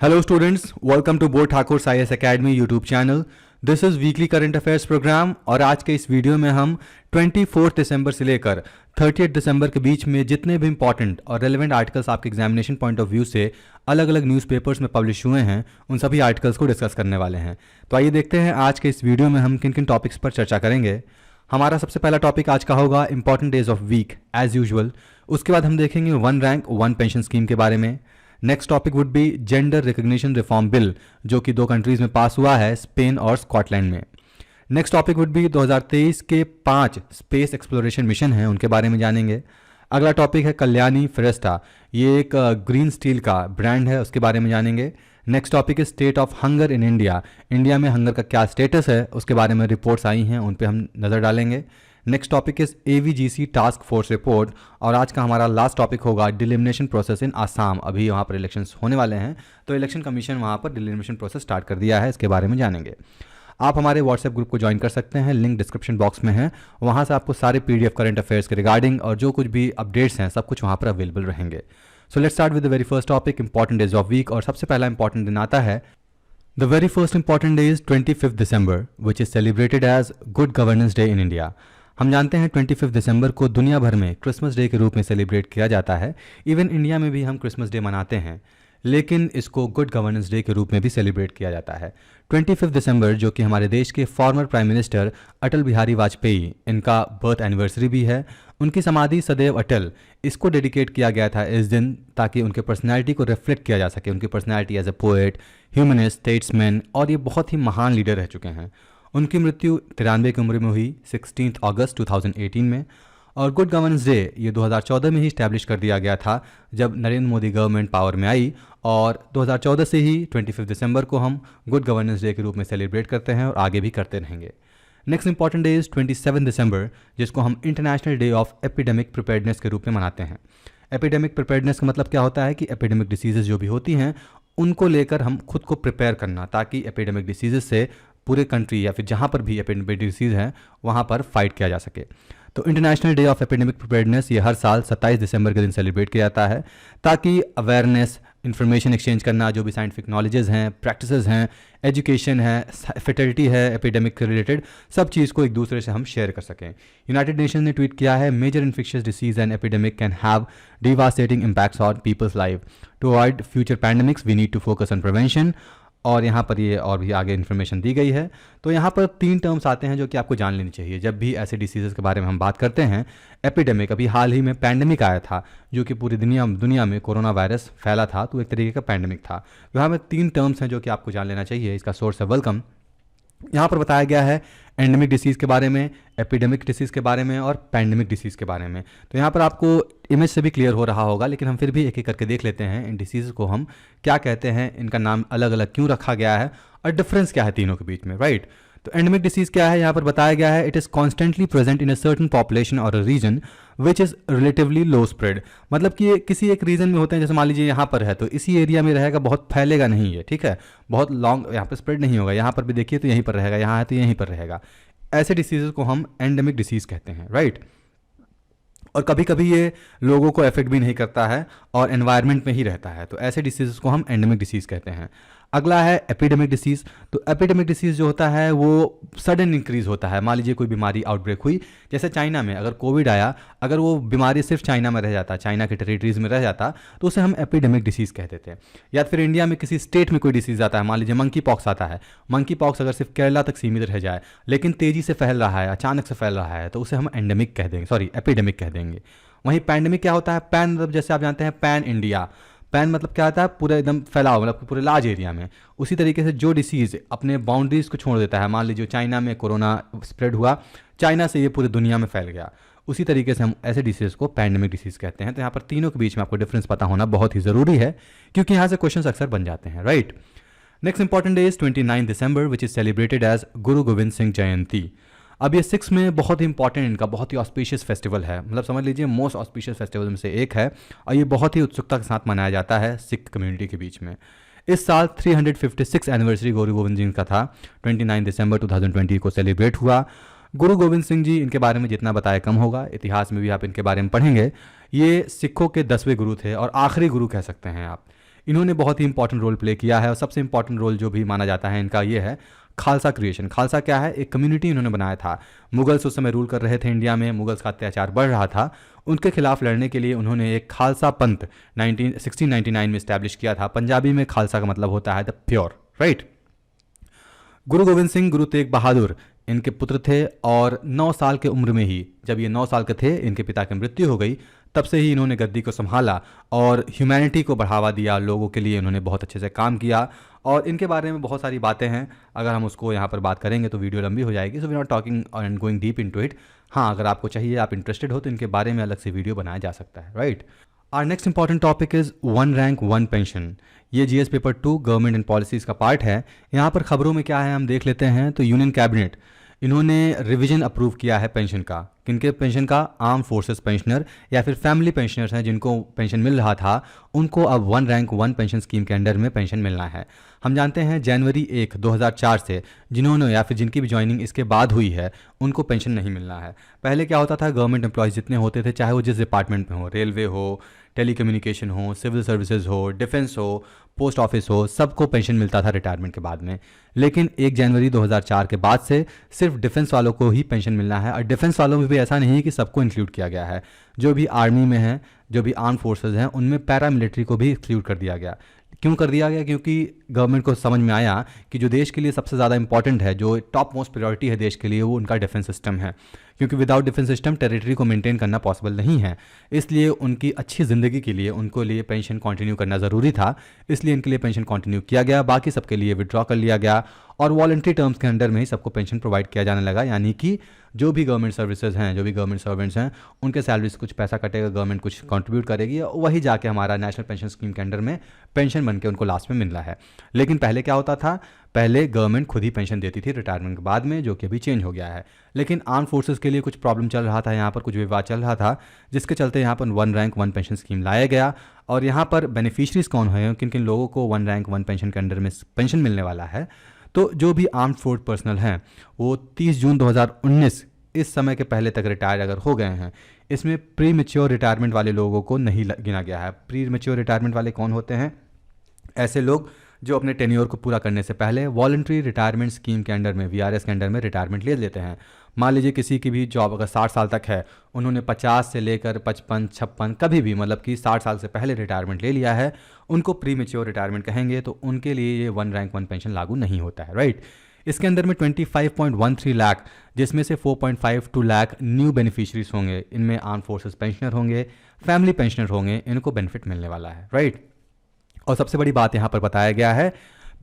Hello students, welcome to Borthakur IAS Academy YouTube channel. This is weekly current affairs programme और आज के इस video में हम 24 दिसंबर से लेकर 30 दिसंबर के बीच में जितने भी इंपॉर्टेंट और रेलेवेंट आर्टिकल्स आपके एग्जामिनेशन पॉइंट ऑफ व्यू से अलग अलग न्यूज़पेपर्स में पब्लिश हुए हैं उन सभी आर्टिकल्स को डिस्कस करने वाले हैं। तो आइए देखते हैं आज के इस वीडियो में हम किन किन टॉपिक्स पर चर्चा करेंगे। हमारा सबसे पहला टॉपिक आज का होगा important days of week as usual. उसके बाद हम देखेंगे one rank one pension scheme के बारे में। Next topic would be gender recognition reform bill जो कि 2 कंट्रीज में पास हुआ है, स्पेन और स्कॉटलैंड में। नेक्स्ट टॉपिक वुड बी 2023 के 5 स्पेस एक्सप्लोरेशन मिशन हैं, उनके बारे में जानेंगे। अगला टॉपिक है कल्याणी फिरेस्टा, ये एक ग्रीन स्टील का ब्रांड है, उसके बारे में जानेंगे। नेक्स्ट टॉपिक है state of hunger in India, India में हंगर का क्या स्टेटस है उसके बारे में रिपोर्ट्स आई हैं, उन पे हम नज़र डालेंगे। Next topic is AVGC task force report और आज का हमारा लास्ट टॉपिक होगा डिलिमिनेशन प्रोसेस इन आसाम। अभी वहाँ पर इलेक्शंस होने वाले हैं तो इलेक्शन कमीशन वहाँ पर डिलिमिनेशन प्रोसेस स्टार्ट कर दिया है, इसके बारे में जानेंगे। आप हमारे व्हाट्सएप ग्रुप को ज्वाइन कर सकते हैं, लिंक डिस्क्रिप्शन बॉक्स में है। वहाँ से आपको सारे PDF करंट अफेयर्स के रिगार्डिंग और जो कुछ भी अपडेट्स हैं सब कुछ वहाँ पर अवेलेबल रहेंगे। So let's start with the very first topic important days of week. और सबसे पहला इंपॉर्टेंट दिन आता है the very first important day is 25 December which is celebrated as good governance day in India. हम जानते हैं 25 दिसंबर को दुनिया भर में क्रिसमस डे के रूप में सेलिब्रेट किया जाता है। इवन इंडिया में भी हम क्रिसमस डे मनाते हैं, लेकिन इसको गुड गवर्नेंस डे के रूप में भी सेलिब्रेट किया जाता है। 25 दिसंबर जो कि हमारे देश के former prime minister Atal Bihari Vajpayee, इनका बर्थ एनिवर्सरी भी है। उनकी समाधि सदैव अटल, इसको डेडिकेट किया गया था इस दिन ताकि उनके पर्सनैलिटी को रिफ्लेक्ट किया जा सके, उनकी personality as a poet, humanist, statesman, और ये बहुत ही महान लीडर रह चुके हैं। उनकी मृत्यु 93 की उम्र में हुई 16 अगस्त 2018 में। और गुड गवर्नेंस डे ये 2014 में ही इस्टेब्लिश कर दिया गया था जब नरेंद्र मोदी गवर्नमेंट पावर में आई, और 2014 से ही 25 दिसंबर को हम गुड गवर्नेंस डे के रूप में सेलिब्रेट करते हैं और आगे भी करते रहेंगे। नेक्स्ट इंपॉर्टेंट डे इज 27 दिसंबर जिसको हम international day of epidemic preparedness के रूप में मनाते हैं। एपिडेमिक प्रिपेयर्डनेस का मतलब क्या होता है कि एपिडेमिक डिसीजेज जो भी होती हैं उनको लेकर हम खुद को प्रिपेयर करना ताकि एपिडेमिक डिसीजेज से पूरे कंट्री या फिर जहाँ पर भी एपिडेमिक डिसीज़ हैं वहाँ पर फाइट किया जा सके। तो international day of epidemic preparedness ये हर साल 27 दिसंबर के दिन सेलिब्रेट किया जाता है ताकि अवेयरनेस, इंफॉर्मेशन एक्सचेंज करना, जो भी साइंटिफिक नॉलेजेस हैं, प्रैक्टिसेस हैं, एजुकेशन है, फर्टिलिटी है, एपिडेमिक से रिलेटेड सब चीज़ को एक दूसरे से हम शेयर कर सकें। यूनाइटेड नेशन ने ट्वीट किया है major infectious disease and epidemic can have devastating impacts on people's life. To avoid future pandemics we need to focus on prevention. और यहाँ पर ये और भी आगे इन्फॉर्मेशन दी गई है। तो यहाँ पर 3 टर्म्स आते हैं जो कि आपको जान लेनी चाहिए जब भी ऐसे डिसीज़ के बारे में हम बात करते हैं। एपिडेमिक, अभी हाल ही में पैंडेमिक आया था जो कि पूरी दुनिया में कोरोना वायरस फैला था, तो एक तरीके का पैंडेमिक था। यहाँ पर 3 टर्म्स हैं जो कि आपको जान लेना चाहिए। इसका सोर्स है वेलकम। यहाँ पर बताया गया है एंडेमिक डिसीज़ के बारे में, एपिडेमिक डिसीज़ के बारे में और पैंडेमिक डिसीज़ के बारे में। तो यहाँ पर आपको इमेज से भी क्लियर हो रहा होगा, लेकिन हम फिर भी एक एक करके देख लेते हैं इन डिसीज़ को हम क्या कहते हैं, इनका नाम अलग अलग क्यों रखा गया है और डिफरेंस क्या है तीनों के बीच में, राइट। तो एंडेमिक डिसीज़ क्या है, यहाँ पर बताया गया है it is constantly present in a certain population और a region which is relatively low spread. मतलब कि ये किसी एक रीजन में होते हैं, जैसे मान लीजिए यहाँ पर है तो इसी एरिया में रहेगा, बहुत फैलेगा नहीं ये, ठीक है, बहुत लॉन्ग यहाँ पर स्प्रेड नहीं होगा। यहाँ पर भी देखिए तो यहीं पर रहेगा, यहाँ है तो यहीं पर रहेगा। ऐसे डिसीज़ को हम एंडेमिक डिसीज़ कहते हैं, राइट। और कभी कभी ये लोगों को इफेक्ट भी नहीं करता है और एनवायरनमेंट में ही रहता है, तो ऐसे डिसीज़ को हम एंडेमिक डिसीज़ कहते हैं। अगला है एपिडेमिक डिसीज़। तो एपिडेमिक डिसीज़ जो होता है वो सडन इंक्रीज़ होता है। मान लीजिए कोई बीमारी आउटब्रेक हुई, जैसे चाइना में अगर कोविड आया, अगर वो बीमारी सिर्फ चाइना में रह जाता, चाइना के टेरिटरीज में रह जाता, तो उसे हम एपिडेमिक डिसीज़ कहते थे। या फिर इंडिया में किसी स्टेट में कोई डिसीज़ आता है, मान लीजिए मंकी पॉक्स आता है, मंकी पॉक्स अगर सिर्फ केरला तक सीमित रह जाए लेकिन तेज़ी से फैल रहा है, अचानक से फैल रहा है, तो उसे हम एंडेमिक कह देंगे, सॉरी एपिडेमिक कह देंगे। वहीं पैंडेमिक क्या होता है, पैन मतलब जैसे आप जानते हैं पैन इंडिया, पैन मतलब क्या होता है पूरा एकदम फैलाव, मतलब पूरे लार्ज एरिया में। उसी तरीके से जो डिसीज़ अपने बाउंड्रीज को छोड़ देता है, मान लीजिए चाइना में कोरोना स्प्रेड हुआ, चाइना से ये पूरी दुनिया में फैल गया, उसी तरीके से हम ऐसे डिसीज़ को पैंडेमिक डिसीज़ कहते हैं। तो यहाँ पर तीनों के बीच में आपको डिफरेंस पता होना बहुत ही ज़रूरी है क्योंकि यहाँ से क्वेश्चन अक्सर बन जाते हैं, right. Next important day is 29 December which is celebrated as Guru Gobind Singh जयंती। अब ये सिक्स में बहुत ही इंपॉर्टेंट, इनका बहुत ही ऑस्पिशियस फेस्टिवल है, मतलब समझ लीजिए मोस्ट ऑस्पिशियस फेस्टिवल में से एक है और ये बहुत ही उत्सुकता के साथ मनाया जाता है सिख कम्युनिटी के बीच में। इस साल 356 एनिवर्सरी गुरु गोविंद सिंह का था, 29 दिसंबर 2020 को सेलिब्रेट हुआ। गुरु गोविंद सिंह जी, इनके बारे में जितना बताया कम होगा, इतिहास में भी आप इनके बारे में पढ़ेंगे। ये सिखों के 10वें गुरु थे और आखिरी गुरु कह सकते हैं आप। इन्होंने बहुत ही इंपॉर्टेंट रोल प्ले किया है और सबसे इंपॉर्टेंट रोल जो भी माना जाता है इनका ये है खालसा क्रिएशन। खालसा क्या है? एक कम्युनिटी इन्होंने बनाया था। मुगल्स उस समय रूल कर रहे थे इंडिया में, मुगल्स का अत्याचार बढ़ रहा था, उनके खिलाफ लड़ने के लिए उन्होंने एक खालसा पंथ 1699 में इस्टेब्लिश किया था। पंजाबी में खालसा का मतलब होता है द प्योर, राइट। गुरु गोविंद सिंह, गुरु तेग बहादुर इनके पुत्र थे और 9 साल के उम्र में ही, जब ये 9 साल के थे, इनके पिता की मृत्यु हो गई। तब से ही इन्होंने गद्दी को संभाला और ह्यूमैनिटी को बढ़ावा दिया, लोगों के लिए इन्होंने बहुत अच्छे से काम किया। और इनके बारे में बहुत सारी बातें हैं, अगर हम उसको यहाँ पर बात करेंगे तो वीडियो लंबी हो जाएगी, so we not talking and going deep into it. हाँ, अगर आपको चाहिए, आप इंटरेस्टेड हो, तो इनके बारे में अलग से वीडियो बनाया जा सकता है, right. Are next important topic is one rank one pension. ये GS paper 2 government and policies का पार्ट है। यहाँ पर खबरों में क्या है हम देख लेते हैं। तो यूनियन कैबिनेट इन्होंने रिवीजन अप्रूव किया है पेंशन का। किनके पेंशन का? आर्म फोर्सेस पेंशनर या फिर फैमिली पेंशनर्स हैं जिनको पेंशन मिल रहा था, उनको अब one rank one pension scheme के अंडर में पेंशन मिलना है। हम जानते हैं जनवरी 1, 2004 से जिन्होंने या फिर जिनकी भी ज्वाइनिंग इसके बाद हुई है, उनको पेंशन नहीं मिलना है। पहले क्या होता था, गवर्नमेंट एम्प्लॉयज़ जितने होते थे, चाहे वो जिस डिपार्टमेंट में हो, रेलवे हो, टेलीकम्युनिकेशन हो, सिविल सर्विसेज हो, डिफेंस हो, पोस्ट ऑफिस हो, सबको पेंशन मिलता था रिटायरमेंट के बाद में। लेकिन 1 जनवरी 2004 के बाद से सिर्फ डिफेंस वालों को ही पेंशन मिलना है। और डिफेंस वालों में भी ऐसा नहीं है कि सबको इंक्लूड किया गया है। जो भी आर्मी में है, जो भी आर्म फोर्सेज हैं, उनमें पैरामिलिट्री को भी एक्सक्लूड कर दिया गया। क्यों कर दिया गया? क्योंकि गवर्नमेंट को समझ में आया कि जो देश के लिए सबसे ज़्यादा इंपॉर्टेंट है, जो टॉप मोस्ट प्रायोरिटी है देश के लिए, वो उनका डिफेंस सिस्टम है। क्योंकि विदाउट डिफेंस सिस्टम टेरिटरी को मेंटेन करना पॉसिबल नहीं है। इसलिए उनकी अच्छी ज़िंदगी के लिए उनको लिए पेंशन कंटिन्यू करना ज़रूरी था, इसलिए इनके लिए पेंशन कंटिन्यू किया गया। बाकी सबके लिए विड्रॉ कर लिया गया और वॉलंटरी टर्म्स के अंडर में ही सबको पेंशन प्रोवाइड किया जाने लगा। यानी कि जो भी गवर्नमेंट सर्विसेज हैं, जो भी गवर्नमेंट सर्वेंट्स हैं, उनके सैलरी से कुछ पैसा कटेगा, गवर्नमेंट कुछ कंट्रीब्यूट करेगी, वही जाके हमारा नेशनल पेंशन स्कीम के अंडर में पेंशन बन के उनको लास्ट में मिलना है। लेकिन पहले क्या होता था, पहले गवर्नमेंट खुद ही पेंशन देती थी रिटायरमेंट के बाद में, जो कि अभी चेंज हो गया है। लेकिन आर्म फोर्सेस के लिए कुछ प्रॉब्लम चल रहा था, यहाँ पर कुछ विवाद चल रहा था, जिसके चलते यहाँ पर one rank one pension scheme लाया गया। और यहाँ पर बेनिफिशरीज कौन है, किन किन लोगों को वन रैंक वन पेंशन के अंडर में पेंशन मिलने वाला है। तो जो भी आर्म्ड फोर्स पर्सनल हैं, वो 30 जून 2019 इस समय के पहले तक रिटायर अगर हो गए हैं। इसमें प्री मेच्योर रिटायरमेंट वाले लोगों को नहीं गिना गया है। प्री मेच्योर रिटायरमेंट वाले कौन होते हैं? ऐसे लोग जो अपने टेन्योर को पूरा करने से पहले वॉलंटरी रिटायरमेंट स्कीम के अंडर में, वीआरएस के अंडर में रिटायरमेंट ले लेते हैं। मान लीजिए किसी की भी जॉब अगर 60 साल तक है, उन्होंने 50 से लेकर 55, 56 कभी भी, मतलब कि 60 साल से पहले रिटायरमेंट ले लिया है, उनको प्री मेच्योर रिटायरमेंट कहेंगे। तो उनके लिए ये वन रैंक वन पेंशन लागू नहीं होता है, राइट। इसके अंदर में 25.13 लाख, जिसमें से 4.52 लाख न्यू बेनिफिशरीज होंगे। इनमें आर्म फोर्सेस पेंशनर होंगे, फैमिली पेंशनर होंगे, इनको बेनिफिट मिलने वाला है, राइट। और सबसे बड़ी बात यहाँ पर बताया गया है,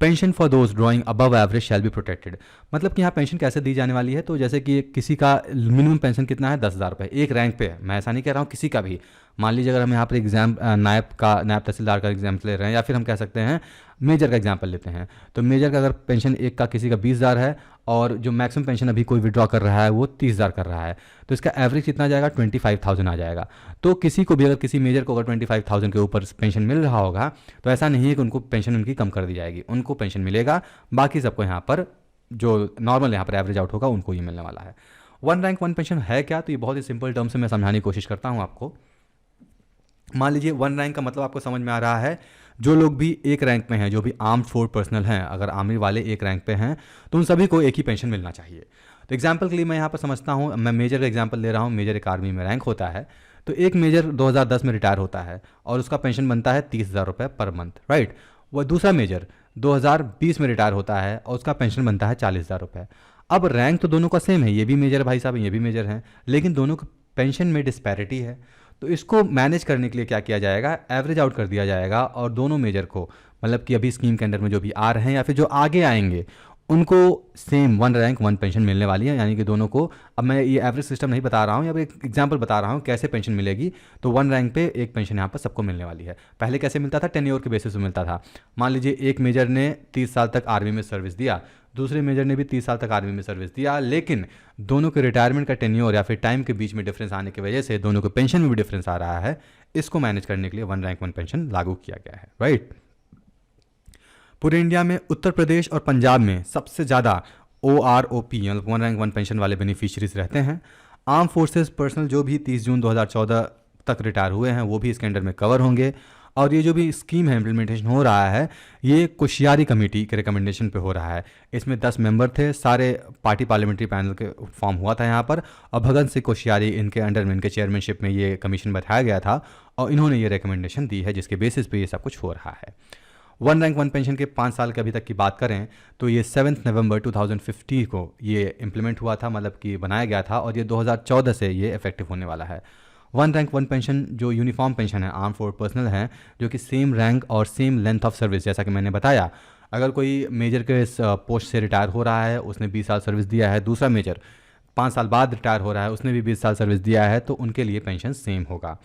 pension for those drawing above average shall be protected. मतलब कि यहाँ पेंशन कैसे दी जाने वाली है, तो जैसे कि किसी का मिनिमम पेंशन कितना है, 10,000 रुपये एक रैंक पे है। मैं ऐसा नहीं कह रहा हूँ किसी का भी। मान लीजिए अगर हम यहाँ पर एग्जाम नायब तहसीलदार का एग्जाम्पल ले रहे हैं, या फिर हम कह सकते हैं मेजर का एग्जाम्पल लेते हैं, तो मेजर का अगर पेंशन एक का किसी का 20,000 है और जो मैक्सिमम पेंशन अभी कोई विड्रॉ कर रहा है वो 30,000 कर रहा है, तो इसका एवरेज कितना आ जाएगा, 25,000 आ जाएगा। तो किसी को भी, अगर किसी मेजर को अगर 25,000 के ऊपर पेंशन मिल रहा होगा, तो ऐसा नहीं है कि उनको पेंशन उनकी कम कर दी जाएगी, उनको पेंशन मिलेगा। बाकी सबको यहाँ पर जो नॉर्मल यहाँ पर एवरेज आउट होगा उनको ये मिलने वाला है। वन रैंक वन पेंशन है क्या, तो ये बहुत ही सिंपल टर्म से मैं समझाने की कोशिश करता हूँ आपको। मान लीजिए वन रैंक का मतलब आपको समझ में आ रहा है, जो लोग भी एक रैंक में हैं, जो भी आर्म्ड फोर्स पर्सनल हैं, अगर आर्मी वाले एक रैंक पे हैं, तो उन सभी को एक ही पेंशन मिलना चाहिए। तो एग्जांपल के लिए मैं यहाँ पर समझता हूँ, मैं मेजर का एग्जांपल ले रहा हूँ। मेजर एक आर्मी में रैंक होता है, तो एक मेजर 2010 में रिटायर होता है और उसका पेंशन बनता है 30,000 रुपये पर मंथ, राइट। वह दूसरा मेजर 2020 में रिटायर होता है और उसका पेंशन बनता है 40,000 रुपये। अब रैंक तो दोनों का सेम है, ये भी मेजर भाई साहब, ये भी मेजर हैं, लेकिन दोनों को पेंशन में डिस्पैरिटी है। तो इसको मैनेज करने के लिए क्या किया जाएगा, एवरेज आउट कर दिया जाएगा और दोनों मेजर को, मतलब कि अभी स्कीम के अंडर में जो भी आ रहे हैं या फिर जो आगे आएंगे, उनको same one rank one pension मिलने वाली है। यानी कि दोनों को, अब मैं ये एवरेज सिस्टम नहीं बता रहा हूँ, या एक एग्जांपल बता रहा हूँ कैसे पेंशन मिलेगी। तो वन रैंक पे एक पेंशन यहाँ पर सबको मिलने वाली है। पहले कैसे मिलता था, टेन्योर के बेसिस पे मिलता था। मान लीजिए एक मेजर ने 30 साल तक आर्मी में सर्विस दिया, दूसरे मेजर ने भी 30 साल तक आर्मी में सर्विस दिया, लेकिन दोनों के रिटायरमेंट का टेन्योर या फिर टाइम के बीच में डिफरेंस आने की वजह से दोनों के पेंशन में भी डिफरेंस आ रहा है। इसको मैनेज करने के लिए वन रैंक वन पेंशन लागू किया गया है, राइट। पूरे इंडिया में उत्तर प्रदेश और पंजाब में सबसे ज़्यादा OROP मतलब वन रैंक वन पेंशन वाले बेनिफिशरीज रहते हैं। आर्म फोर्सेस पर्सनल जो भी 30 जून 2014 तक रिटायर हुए हैं वो भी इसके अंडर में कवर होंगे। और ये जो भी स्कीम है इम्प्लीमेंटेशन हो रहा है ये कोश्यारी कमेटी के रिकमेंडेशन पे हो रहा है। इसमें 10 मेंबर थे, सारे पार्टी पार्लियामेंट्री पैनल के फॉर्म हुआ था यहाँ पर, और भगत सिंह कोश्यारी इनके अंडर में, इनके चेयरमैनशिप में ये कमीशन बैठाया गया था और इन्होंने ये रिकमेंडेशन दी है जिसके बेसिस पे ये सब कुछ हो रहा है। वन रैंक वन पेंशन के 5 साल के अभी तक की बात करें तो ये 7 नवंबर 2050 को ये इम्प्लीमेंट हुआ था, मतलब कि बनाया गया था, और ये 2014 से ये इफेक्टिव होने वाला है। वन रैंक वन पेंशन जो यूनिफॉर्म पेंशन है आर्म फोर्स पर्सनल है, जो कि सेम रैंक और सेम लेंथ ऑफ सर्विस, जैसा कि मैंने बताया, अगर कोई मेजर के पोस्ट से रिटायर हो रहा है, उसने 20 साल सर्विस दिया है, दूसरा मेजर 5 साल बाद रिटायर हो रहा है, उसने भी 20 साल सर्विस दिया है, तो उनके लिए पेंशन सेम होगा।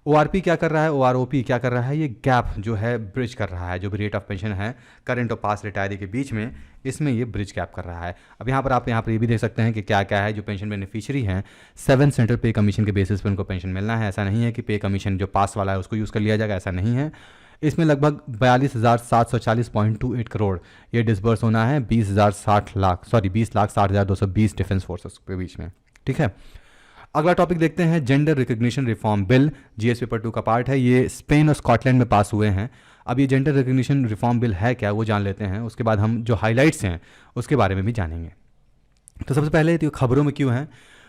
ओआरपी क्या कर रहा है, ओआरओपी क्या कर रहा है, ये गैप जो है ब्रिज कर रहा है, जो भी रेट ऑफ पेंशन है करंट और पास रिटायरी के बीच में, इसमें ये ब्रिज गैप कर रहा है। अब यहाँ पर आप ये भी देख सकते हैं कि क्या क्या है जो पेंशन बेनिफिशियरी हैं। 7 सेंट्रल पे कमीशन के बेसिस पर उनको पेंशन मिलना है। ऐसा नहीं है कि पे कमीशन जो पास वाला है उसको यूज़ कर लिया जाएगा, ऐसा नहीं है। इसमें लगभग 42,740.28 करोड़ ये डिसबर्स होना है 20,60,220 डिफेंस फोर्सेस के बीच में, ठीक है। अगला टॉपिक देखते हैं, gender recognition reform bill, GS paper 2 का पार्ट है। ये स्पेन और स्कॉटलैंड में पास हुए हैं। अब ये जेंडर रिकग्निशन रिफॉर्म बिल है क्या, वो जान लेते हैं, उसके बाद हम जो हाइलाइट्स हैं उसके बारे में भी जानेंगे। तो सबसे पहले तो खबरों में क्यों हैं,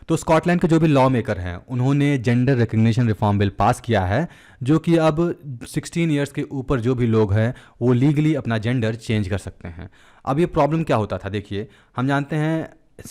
तो स्कॉटलैंड के जो भी लॉ मेकर हैं उन्होंने gender recognition reform bill pass किया है, जो कि अब 16 ईयर्स के ऊपर जो भी लोग हैं वो लीगली अपना जेंडर चेंज कर सकते हैं। अब ये प्रॉब्लम क्या होता था, देखिए हम जानते हैं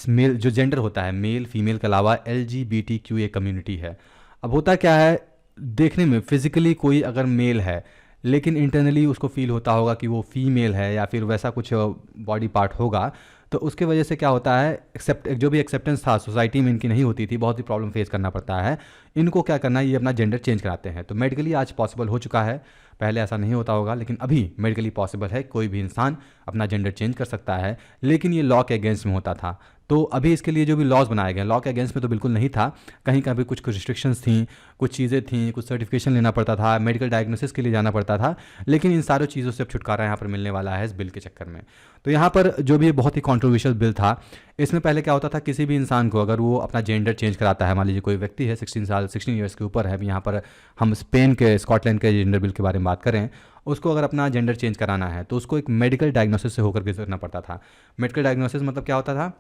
मेल जो जेंडर होता है, मेल फीमेल के अलावा LGBTQA कम्युनिटी है। अब होता क्या है, देखने में फिजिकली कोई अगर मेल है लेकिन इंटरनली उसको फील होता होगा कि वो फीमेल है या फिर वैसा कुछ बॉडी पार्ट होगा, तो उसके वजह से क्या होता है, जो भी एक्सेप्टेंस था सोसाइटी में इनकी नहीं होती थी, बहुत ही प्रॉब्लम फेस करना पड़ता है। इनको क्या करना है, ये अपना जेंडर चेंज कराते हैं। तो मेडिकली आज पॉसिबल हो चुका है, पहले ऐसा नहीं होता होगा लेकिन अभी मेडिकली पॉसिबल है, कोई भी इंसान अपना जेंडर चेंज कर सकता है। लेकिन ये लॉ के अगेंस्ट में होता था, तो अभी इसके लिए जो भी लॉज बनाए गए, लॉ के अगेंस्ट में तो बिल्कुल नहीं था, कहीं कहीं कुछ रिस्ट्रिक्शंस थी, कुछ चीज़ें थी, कुछ सर्टिफिकेशन लेना पड़ता था, मेडिकल डायग्नोसिस के लिए जाना पड़ता था, लेकिन इन सारी चीज़ों से अब छुटकारा यहाँ पर मिलने वाला है इस बिल के चक्कर में। तो यहाँ पर जो भी बहुत ही कॉन्ट्रोवर्शियल बिल था, इसमें पहले क्या होता था, किसी भी इंसान को अगर वो अपना जेंडर चेंज कराता है, मान लीजिए कोई व्यक्ति है 16 ईयर्स के ऊपर है, अभी यहाँ पर हम स्पेन के स्कॉटलैंड के जेंडर बिल के बारे में बात करें, उसको अगर अपना जेंडर चेंज कराना है तो उसको एक मेडिकल डायग्नोसिस से होकर गुजरना पड़ता था। मेडिकल डायग्नोसिस मतलब क्या होता था,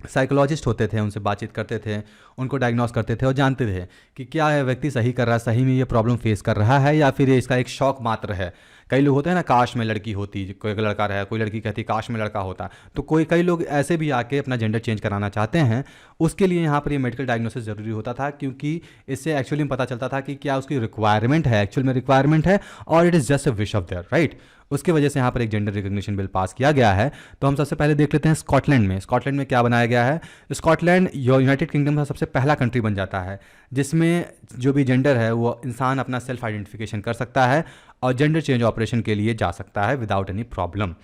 साइकोलॉजिस्ट होते थे, उनसे बातचीत करते थे, उनको डायग्नोस करते थे और जानते थे कि क्या है व्यक्ति सही कर रहा है, सही में ये प्रॉब्लम फेस कर रहा है या फिर ये इसका एक शौक मात्र है। कई लोग होते हैं ना, काश में लड़की होती, कोई लड़का रहा, कोई लड़की कहती काश में लड़का होता, तो कई लोग ऐसे भी आके अपना जेंडर चेंज कराना चाहते हैं। उसके लिए यहाँ पर ये मेडिकल डायग्नोसिस ज़रूरी होता था, क्योंकि इससे एक्चुअली में पता चलता था कि क्या उसकी रिक्वायरमेंट है, एक्चुअल में रिक्वायरमेंट है, और it is just a wish of their, right. उसकी वजह से यहाँ पर एक जेंडर रिकग्निशन बिल पास किया गया है। तो हम सबसे पहले देख लेते हैं स्कॉटलैंड में क्या बनाया गया है। स्कॉटलैंड यूनाइटेड किंगडम का सबसे पहला कंट्री बन जाता है जिसमें जो भी जेंडर है वो इंसान अपना सेल्फ आइडेंटिफिकेशन कर सकता है और जेंडर चेंज ऑपरेशन के लिए जा सकता है विदाउट एनी प्रॉब्लम।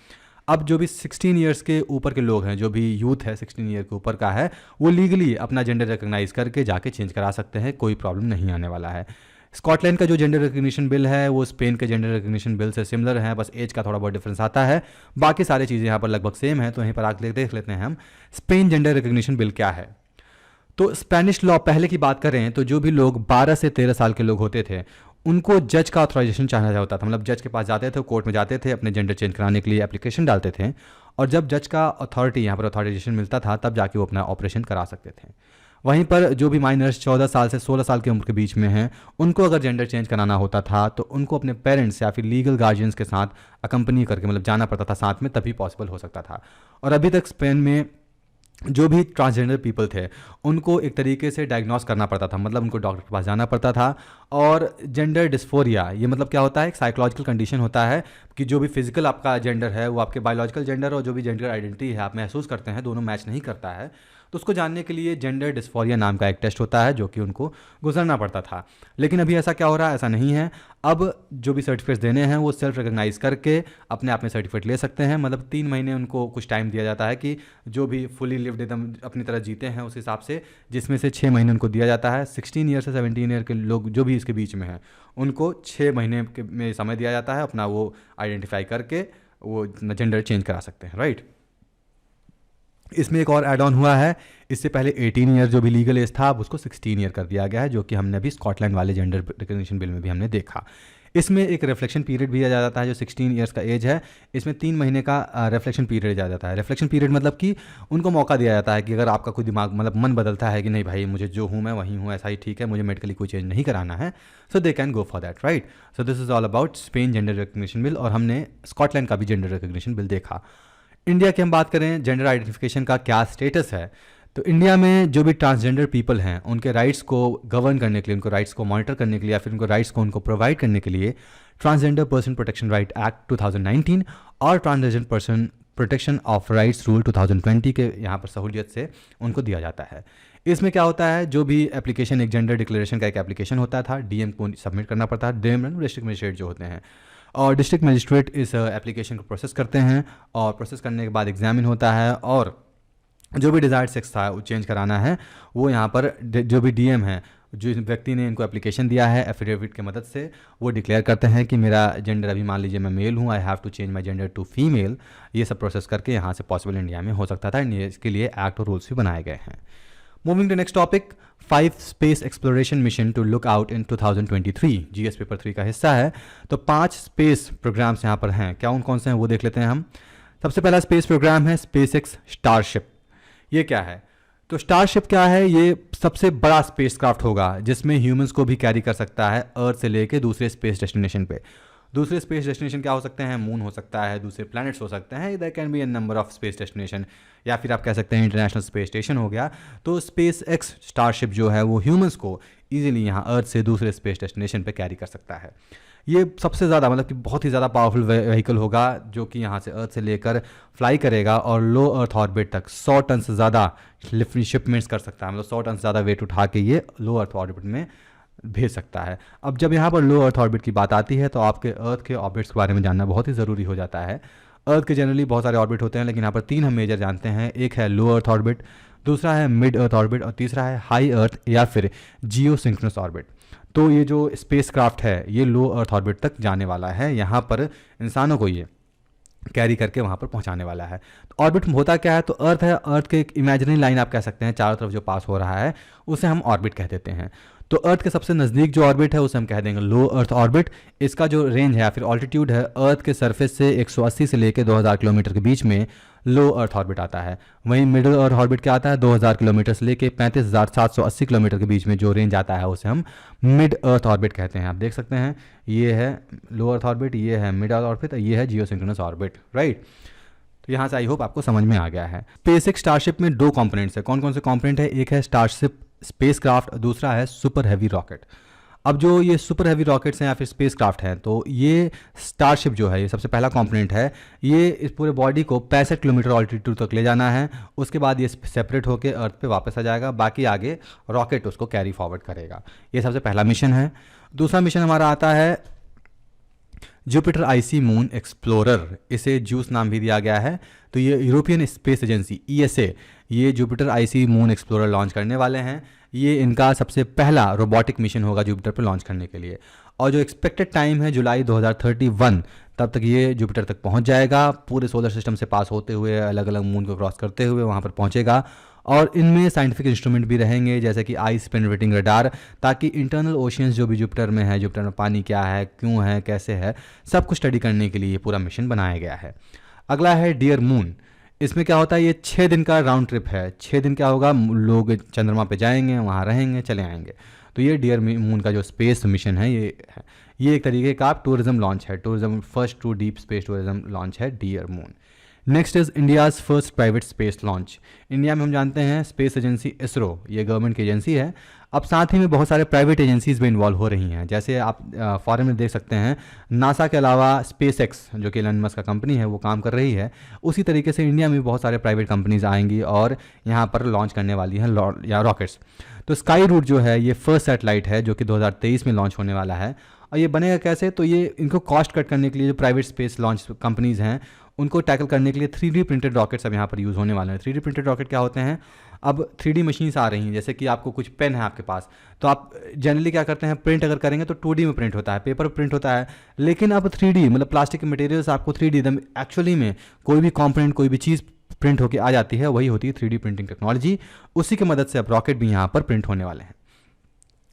अब जो भी 16 ईयर्स के ऊपर के लोग हैं, जो भी यूथ है 16 ईयर के ऊपर का है, वो लीगली अपना जेंडर रिकग्नाइज करके जाके चेंज करा सकते हैं, कोई प्रॉब्लम नहीं आने वाला है। स्कॉटलैंड का जो जेंडर रिकग्निशन बिल है वो स्पेन के जेंडर रिकग्निशन बिल से सिमिलर है, बस एज का थोड़ा बहुत डिफरेंस आता है, बाकी सारी चीज़ें यहाँ पर लगभग सेम है। तो यहीं पर आगे देख लेते हैं हम स्पेन जेंडर रिकग्निशन बिल क्या है। तो स्पेनिश लॉ पहले की बात करें तो जो भी लोग 12 से 13 साल के लोग होते थे उनको जज का ऑथराइजेशन चाहना होता था, मतलब जज के पास जाते थे, कोर्ट में जाते थे, अपने जेंडर चेंज कराने के लिए एप्लीकेशन डालते थे, और जब जज का अथॉरिटी यहाँ पर ऑथराइजेशन मिलता था तब जाके वो अपना ऑपरेशन करा सकते थे। वहीं पर जो भी माइनर्स 14 साल से 16 साल की उम्र के बीच में हैं, उनको अगर जेंडर चेंज कराना होता था तो उनको अपने पेरेंट्स या फिर लीगल गार्जियंस के साथ अकम्पनी करके, मतलब जाना पड़ता था साथ में, तभी पॉसिबल हो सकता था। और अभी तक स्पेन में जो भी ट्रांसजेंडर पीपल थे उनको एक तरीके से डायग्नोस करना पड़ता था, मतलब उनको डॉक्टर के पास जाना पड़ता था। और जेंडर डिस्फोरिया ये मतलब क्या होता है, एक साइकोलॉजिकल कंडीशन होता है कि जो भी फिजिकल आपका जेंडर है वो आपके बायोलॉजिकल जेंडर और जो भी जेंडर आइडेंटिटी है आप महसूस करते हैं दोनों मैच नहीं करता है, तो उसको जानने के लिए जेंडर डिस्फोरिया नाम का एक टेस्ट होता है जो कि उनको गुजरना पड़ता था। लेकिन अभी ऐसा क्या हो रहा है, ऐसा नहीं है। अब जो भी सर्टिफिकेट्स देने हैं वो सेल्फ रिकग्नाइज करके अपने आप में सर्टिफिकेट ले सकते हैं, मतलब 3 महीने उनको कुछ टाइम दिया जाता है कि जो भी फुली लिव्ड एकदम अपनी तरह जीते हैं उस हिसाब से, जिसमें से 6 महीने उनको दिया जाता है। 16 ईयर से 17 ईयर के लोग जो भी इसके बीच में हैं उनको 6 महीने में समय दिया जाता है, अपना वो आइडेंटिफाई करके वो जेंडर चेंज करा सकते हैं, राइट। इसमें एक और ऐड ऑन हुआ है, इससे पहले 18 ईयर जो भी लीगल एज था अब उसको 16 ईयर कर दिया गया है, जो कि हमने अभी स्कॉटलैंड वाले जेंडर रिकग्निशन बिल में भी हमने देखा। इसमें एक रिफ्लेक्शन पीरियड भी आ जाता है जो 16 ईयर्स का एज है, इसमें 3 महीने का रिफ्लेक्शन पीरियड आ जाता है। रिफ्लेक्शन पीरियड मतलब कि उनको मौका दिया जाता है कि अगर आपका कोई दिमाग मतलब मन बदलता है कि नहीं भाई मुझे जो हूँ मैं वहीं हूँ, ऐसा ही ठीक है, मुझे मेडिकली कोई चेंज नहीं कराना है, so they can go for that, right. So this is all about Spain gender recognition bill, और हमने स्कॉटलैंड का भी जेंडर रिकग्निशन बिल देखा। इंडिया की हम बात करें जेंडर आइडेंटिफिकेशन का क्या स्टेटस है, तो इंडिया में जो भी ट्रांसजेंडर पीपल हैं उनके राइट्स को गवर्न करने के लिए, उनको राइट्स को मॉनिटर करने के लिए, या फिर उनको राइट्स को उनको प्रोवाइड करने के लिए transgender person protection right act 2019 और transgender person protection of rights rule 2020 के यहाँ पर सहूलियत से उनको दिया जाता है। इसमें क्या होता है, जो भी एप्लीकेशन, एक जेंडर डिक्लेरेशन का एक एप्लीकेशन होता था, डीएम को सबमिट करना पड़ता है, डीएम डिस्ट्रिक्ट मजिस्ट्रेट जो होते हैं, और डिस्ट्रिक्ट मजिस्ट्रेट इस एप्लीकेशन को प्रोसेस करते हैं, और प्रोसेस करने के बाद एग्जामिन होता है, और जो भी डिज़ायर्ड सेक्स था वो चेंज कराना है, वो यहाँ पर जो भी डीएम है, जो इस व्यक्ति ने इनको एप्लीकेशन दिया है, एफिडेविट की मदद से वो डिक्लेयर करते हैं कि मेरा जेंडर, अभी मान लीजिए मैं मेल हूँ, I have to change my gender to female, ये सब प्रोसेस करके यहाँ से पॉसिबल इंडिया में हो सकता था। इसके लिए एक्ट और रूल्स भी बनाए गए हैं। Moving to next topic, 5 space exploration mission to look out in 2023, GS paper 3 का हिस्सा है। तो 5 स्पेस प्रोग्राम्स यहाँ पर हैं, क्या कौन से हैं वो देख लेते हैं हम। सबसे पहला स्पेस प्रोग्राम है स्पेसएक्स स्टारशिप। ये क्या है, तो स्टारशिप क्या है, ये सबसे बड़ा स्पेसक्राफ्ट होगा जिसमें ह्यूमंस को भी कैरी कर सकता है अर्थ से लेके दूसरे स्पेस डेस्टिनेशन पे। दूसरे स्पेस डेस्टिनेशन क्या हो सकते हैं, मून हो सकता है, दूसरे प्लैनेट्स हो सकते हैं, there can be a number of space destination, या फिर आप कह सकते हैं इंटरनेशनल स्पेस स्टेशन हो गया। तो स्पेस एक्स स्टारशिप जो है वो ह्यूमंस को ईजिली यहाँ अर्थ से दूसरे स्पेस डेस्टिनेशन पे कैरी कर सकता है। ये सबसे ज़्यादा मतलब कि बहुत ही ज़्यादा पावरफुल व्हीकल होगा जो कि यहाँ से अर्थ से लेकर फ्लाई करेगा और लो अर्थ ऑर्बिट तक 100 टन से ज़्यादा शिपमेंट्स कर सकता है, मतलब 100 टन से ज़्यादा वेट उठा के ये लो अर्थ ऑर्बिट में भेज सकता है। अब जब यहाँ पर लो अर्थ ऑर्बिट की बात आती है तो आपके अर्थ के ऑर्बिट्स के बारे में जानना बहुत ही ज़रूरी हो जाता है। अर्थ के जनरली बहुत सारे ऑर्बिट होते हैं, लेकिन यहाँ पर 3 हम मेजर जानते हैं। एक है लो अर्थ ऑर्बिट, दूसरा है मिड अर्थ ऑर्बिट, और तीसरा है हाई अर्थ या फिर जियो सिंक्रोनस ऑर्बिट। तो ये जो स्पेसक्राफ्ट है ये लो अर्थ ऑर्बिट तक जाने वाला है, यहाँ पर इंसानों को ये कैरी करके वहाँ पर पहुँचाने वाला है। तो ऑर्बिट होता क्या है, तो अर्थ है, अर्थ के एक इमेजिनरी लाइन आप कह सकते हैं चारों तरफ जो पास हो रहा है उसे हम ऑर्बिट कह देते हैं। तो अर्थ के सबसे नज़दीक जो ऑर्बिट है उसे हम कह देंगे लो अर्थ ऑर्बिट। इसका जो रेंज है या फिर ऑल्टीट्यूड है अर्थ के सरफेस से 180 से लेकर 2000 किलोमीटर के बीच में लो अर्थ ऑर्बिट आता है। वहीं मिडिल अर्थ ऑर्बिट क्या आता है, 2000 किलोमीटर से लेकर 35,780 किलोमीटर के बीच में जो रेंज आता है उसे हम मिड अर्थ ऑर्बिट कहते हैं। आप देख सकते हैं ये है लो अर्थ ऑर्बिट, ये है मिड अर्थ ऑर्बिट, ये है जियो सिंक्रोनस ऑर्बिट, राइट। तो यहाँ से आई होप आपको समझ में आ गया है। स्पेसएक्स स्टारशिप में 2 कंपोनेंट्स है। कौन कौन से कंपोनेंट है, एक है स्टारशिप स्पेसक्राफ्ट, दूसरा है सुपर हैवी रॉकेट। अब जो ये सुपर हैवी रॉकेट्स हैं या फिर स्पेसक्राफ्ट हैं, तो ये स्टारशिप जो है ये सबसे पहला कंपोनेंट है। ये इस पूरे बॉडी को 65 किलोमीटर ऑल्टीट्यूड तक ले जाना है, उसके बाद ये सेपरेट होकर अर्थ पे वापस आ जाएगा, बाकी आगे रॉकेट उसको कैरी फॉरवर्ड करेगा। ये सबसे पहला मिशन है। दूसरा मिशन हमारा आता है जुपिटर आईसी मून एक्सप्लोरर, इसे जूस नाम भी दिया गया है। तो ये यूरोपियन स्पेस एजेंसी ईएसए ये Jupiter IC moon explorer launch करने वाले हैं। ये इनका सबसे पहला रोबोटिक मिशन होगा जुपिटर पर लॉन्च करने के लिए, और जो एक्सपेक्टेड टाइम है जुलाई 2031 तब तक ये जुपिटर तक पहुंच जाएगा, पूरे सोलर सिस्टम से पास होते हुए अलग अलग मून को क्रॉस करते हुए वहां पर पहुंचेगा। और इनमें साइंटिफिक इंस्ट्रूमेंट भी रहेंगे जैसे कि आइस पेनिट्रेटिंग रडार, ताकि इंटरनल ओशियंस जो भी जुपिटर में है, जुपिटर में पानी क्या है, क्यों है, कैसे है, सब कुछ स्टडी करने के लिए ये पूरा मिशन बनाया गया है। अगला है डियर मून। इसमें क्या होता है, ये 6 दिन का राउंड ट्रिप है। 6 दिन क्या होगा, लोग चंद्रमा पे जाएंगे, वहाँ रहेंगे, चले आएंगे। तो ये डियर मून का जो स्पेस मिशन है ये एक तरीके का टूरिज्म लॉन्च है, tourism first to deep space tourism launch है dear moon. Next is India's first private space launch. India में हम जानते हैं स्पेस एजेंसी इसरो, ये गवर्नमेंट की एजेंसी है। अब साथ ही में बहुत सारे प्राइवेट एजेंसीज भी इन्वॉल्व हो रही हैं, जैसे आप फॉरेन में देख सकते हैं नासा के अलावा स्पेसएक्स जो कि एलन मस्क का कंपनी है वो काम कर रही है। उसी तरीके से इंडिया में बहुत सारे प्राइवेट कंपनीज आएंगी और यहाँ पर लॉन्च करने वाली हैं या रॉकेट्स। तो स्काई रूट जो है ये फर्स्ट सैटेलाइट है जो कि 2023 में लॉन्च होने वाला है। और ये बनेगा कैसे, तो ये इनको कॉस्ट कट करने के लिए जो प्राइवेट स्पेस लॉन्च कंपनीज़ हैं उनको टैकल करने के लिए 3D प्रिंटेड रॉकेट्स अब यहाँ पर यूज़ होने वाले हैं। 3D प्रिंटेड रॉकेट क्या होते हैं, अब 3D मशीन्स आ रही हैं, जैसे कि आपको कुछ पेन है आपके पास, तो आप जनरली क्या करते हैं, प्रिंट अगर करेंगे तो 2D में प्रिंट होता है, पेपर पर प्रिंट होता है। लेकिन अब 3D मतलब प्लास्टिक के मटेरियल्स आपको 3D एकदम एक्चुअली में कोई भी कॉम्पोनेंट कोई भी चीज़ प्रिंट होकर आ जाती है, वही होती है 3D प्रिंटिंग टेक्नोलॉजी। उसी की मदद से अब रॉकेट भी यहाँ पर प्रिंट होने वाले हैं।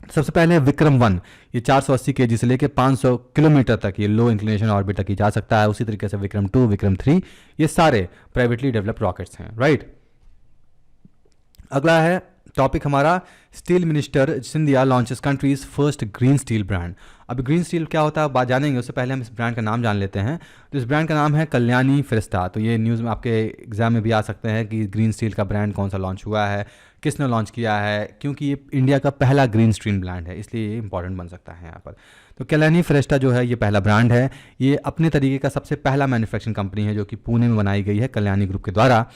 सबसे पहले है विक्रम वन। ये 480 केजी से लेकर 500 किलोमीटर तक ये लो इंक्लिनेशन ऑर्बिट तक ही जा सकता है। उसी तरीके से विक्रम टू, विक्रम थ्री, ये सारे प्राइवेटली डेवलप्ड रॉकेट्स हैं, राइट। अगला है टॉपिक हमारा, steel minister Scindia launches countries first green steel brand. अब ग्रीन स्टील क्या होता है बात जानेंगे, उससे पहले हम इस ब्रांड का नाम जान लेते हैं। तो इस ब्रांड का नाम है कल्याणी फिरिस्ता। तो ये न्यूज़ में आपके एग्जाम में भी आ सकते हैं कि ग्रीन स्टील का ब्रांड कौन सा लॉन्च हुआ है, किसने लॉन्च किया है, क्योंकि ये इंडिया का पहला ग्रीन स्टील ब्रांड है, इसलिए ये इंपॉर्टेंट बन सकता है यहाँ पर। तो कल्याणी फिरिस्ता जो है ये पहला ब्रांड है। ये अपने तरीके का सबसे पहला मैन्युफैक्चरिंग कंपनी है जो कि पुणे में बनाई गई है कल्याणी ग्रुप के द्वारा।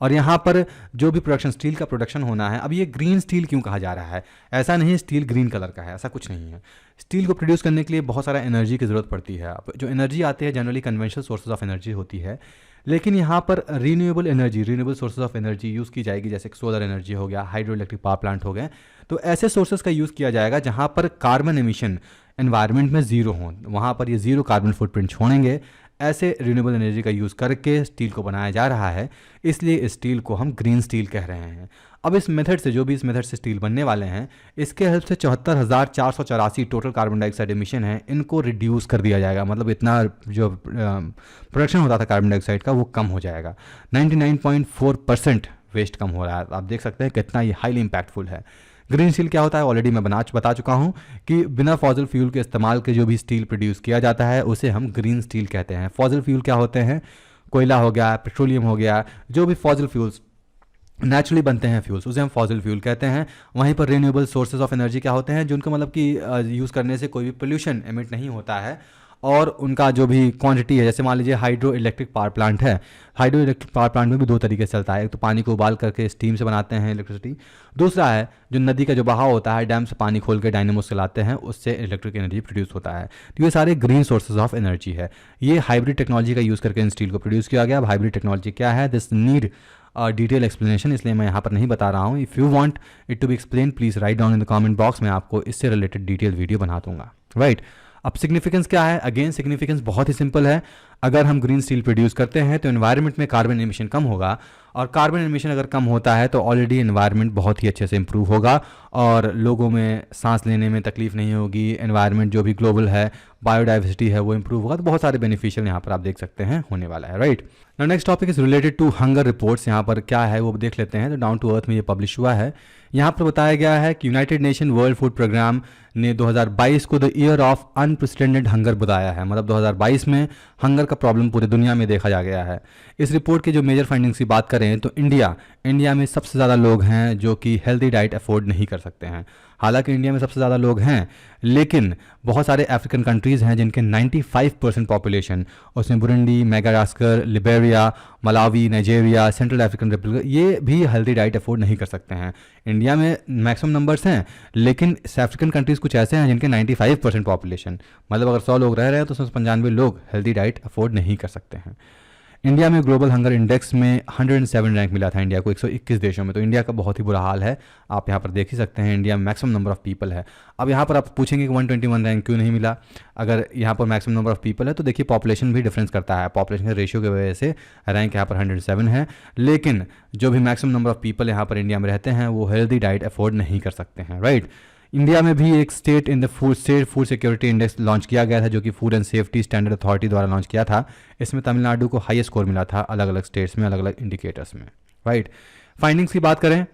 और यहाँ पर जो भी प्रोडक्शन, स्टील का प्रोडक्शन होना है। अब ये ग्रीन स्टील क्यों कहा जा रहा है? ऐसा नहीं स्टील ग्रीन कलर का है, ऐसा कुछ नहीं है। स्टील को प्रोड्यूस करने के लिए बहुत सारा एनर्जी की ज़रूरत पड़ती है। अब जो एनर्जी आती है generally conventional sources of energy होती है, लेकिन यहाँ पर renewable energy, renewable sources of energy use की जाएगी, जैसे सोलर एनर्जी हो गया, हाइड्रो इलेक्ट्रिक पावर प्लांट हो गए। तो ऐसे सोर्सेज का यूज़ किया जाएगा जहाँ पर कार्बन एमिशन एनवायरनमेंट में ज़ीरो हो, वहाँ पर ये ज़ीरो कार्बन फुटप्रिंट छोड़ेंगे। ऐसे रिन्यूएबल एनर्जी का यूज़ करके स्टील को बनाया जा रहा है, इसलिए इस स्टील को हम ग्रीन स्टील कह रहे हैं। अब इस मेथड से, जो भी इस मेथड से स्टील बनने वाले हैं, इसके हेल्प से 74,484 टोटल कार्बन डाइऑक्साइड एमिशन है, इनको रिड्यूस कर दिया जाएगा। मतलब इतना जो प्रोडक्शन होता था कार्बन डाइऑक्साइड का वो कम हो जाएगा। 99.4% वेस्ट कम हो रहा है। आप देख सकते हैं कितना ये हाईली इम्पैक्टफुल है। ग्रीन स्टील क्या होता है ऑलरेडी मैं बता चुका हूँ कि बिना फॉसिल फ्यूल के इस्तेमाल के जो भी स्टील प्रोड्यूस किया जाता है उसे हम ग्रीन स्टील कहते हैं। फॉसिल फ्यूल क्या होते हैं? कोयला हो गया, पेट्रोलियम हो गया, जो भी फॉसिल फ्यूल्स नेचुरली बनते हैं फ्यूल्स, उसे हम फॉसिल फ्यूल कहते हैं। वहीं पर रिन्यूएबल सोर्सेज ऑफ एनर्जी क्या होते हैं? जिनको मतलब कि यूज़ करने से कोई भी पोल्यूशन एमिट नहीं होता है और उनका जो भी क्वांटिटी है, जैसे मान लीजिए हाइड्रो इलेक्ट्रिक पावर प्लांट है। हाइड्रो इलेक्ट्रिक पावर प्लांट में भी दो तरीके से चलता है, एक तो पानी को उबाल करके स्टीम से बनाते हैं इलेक्ट्रिसिटी, दूसरा है जो नदी का जो बहाव होता है, डैम से पानी खोल के डायनेमो चलाते हैं, उससे इलेक्ट्रिक एनर्जी प्रोड्यूस होता है। तो ये सारे ग्रीन सोर्सेज ऑफ एनर्जी है। ये हाइब्रिड टेक्नोलॉजी का यूज़ करके इन स्टील को प्रोड्यूस किया गया। अब हाइब्रिड टेक्नोलॉजी क्या है, दिस नीड डिटेल एक्सप्लेनेशन, इसलिए मैं यहाँ पर नहीं बता रहा हूँ। If you want it to be explain please write down in the comment box, मैं आपको इससे रिलेटेड डिटेल वीडियो बना दूंगा, राइट। अब सिग्निफिकेंस क्या है? अगेन सिग्निफिकेंस बहुत ही सिंपल है। अगर हम ग्रीन स्टील प्रोड्यूस करते हैं तो एनवायरनमेंट में कार्बन एमिशन कम होगा, और कार्बन एमिशन अगर कम होता है तो ऑलरेडी एनवायरनमेंट बहुत ही अच्छे से इंप्रूव होगा और लोगों में सांस लेने में तकलीफ नहीं होगी। एनवायरनमेंट जो भी ग्लोबल है, बायोडाइवर्सिटी है, वो इंप्रूव होगा। तो बहुत सारे बेनिफिशियल यहाँ पर आप देख सकते हैं होने वाला है, right. Now next topic is related to hunger reports. यहाँ पर क्या है वो देख लेते हैं। तो डाउन टू अर्थ में ये पब्लिश हुआ है। यहाँ पर बताया गया है कि United Nation World Food Programme ने 2022 को the year of unprecedented hunger बताया है। मतलब 2022 में हंगर का प्रॉब्लम पूरी दुनिया में देखा जा गया है। इस रिपोर्ट के जो मेजर फाइंडिंग्स की बात करें तो इंडिया में सबसे ज़्यादा लोग हैं जो कि हेल्दी डाइट अफोर्ड नहीं कर सकते हैं। हालांकि इंडिया में सबसे ज़्यादा लोग हैं, लेकिन बहुत सारे अफ्रीकन कंट्रीज़ हैं जिनके 95% पॉपुलेशन, उसमें Burundi, Madagascar, Liberia, Malawi, Nigeria, central African Republic, ये भी हेल्दी डाइट अफोर्ड नहीं कर सकते हैं। इंडिया में मैक्सिमम नंबर्स हैं, लेकिन अफ्रीकन कंट्रीज़ कुछ ऐसे हैं जिनके 95% पॉपुलेशन, मतलब अगर 100 लोग रह रहे हैं तो उसमें 95 लोग हेल्दी डाइट अफोर्ड नहीं कर सकते हैं। इंडिया में ग्लोबल हंगर इंडेक्स में 107 रैंक मिला था इंडिया को 121 देशों में। तो इंडिया का बहुत ही बुरा हाल है, आप यहाँ पर देख ही सकते हैं। इंडिया में मैक्सिमम नंबर ऑफ पीपल है। अब यहाँ पर आप पूछेंगे कि 121 रैंक क्यों नहीं मिला? अगर यहाँ पर मैक्सिमम नंबर ऑफ पीपल है तो देखिए पॉपुलेशन भी डिफरेंस करता है। पॉपुलेशन के रेशियो की वजह से रैंक यहाँ पर 107 है, लेकिन जो भी मैक्सिमम नंबर ऑफ पीपल यहाँ पर इंडिया में रहते हैं वो हेल्दी डाइट अफोर्ड नहीं कर सकते हैं, राइट। इंडिया में भी एक state food security index launch किया गया था, जो कि food and safety standard authority द्वारा लॉन्च किया था। इसमें तमिलनाडु को हाईएस्ट स्कोर मिला था अलग अलग स्टेट्स में, अलग अलग इंडिकेटर्स में, राइट। फाइंडिंग्स की बात करें,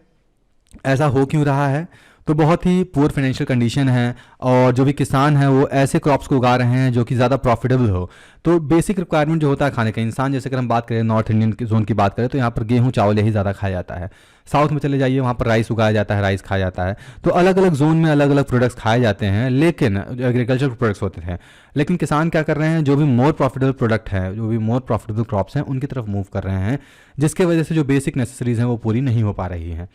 ऐसा हो क्यों रहा है? तो बहुत ही पुअर फाइनेंशियल कंडीशन है और जो भी किसान हैं वो ऐसे क्रॉप्स को उगा रहे हैं जो कि ज़्यादा प्रॉफिटेबल हो। तो बेसिक रिक्वायरमेंट जो होता है खाने का, इंसान जैसे अगर हम बात करें नॉर्थ इंडियन जोन की बात करें तो यहाँ पर गेहूँ चावल यही ज़्यादा खाया जाता है। साउथ में चले जाइए, वहाँ पर राइस उगाया जाता है, राइस खाया जाता है। तो अलग अलग जोन में अलग अलग प्रोडक्ट्स खाए जाते हैं, लेकिन एग्रीकल्चर प्रोडक्ट्स होते हैं। लेकिन किसान क्या कर रहे हैं, जो भी मोर प्रॉफिटेबल प्रोडक्ट है, जो भी मोर प्रॉफिटेबल क्रॉप्स हैं उनकी तरफ मूव कर रहे हैं, जिसके वजह से जो बेसिक नेसेसरीज हैं वो पूरी नहीं हो पा रही हैं।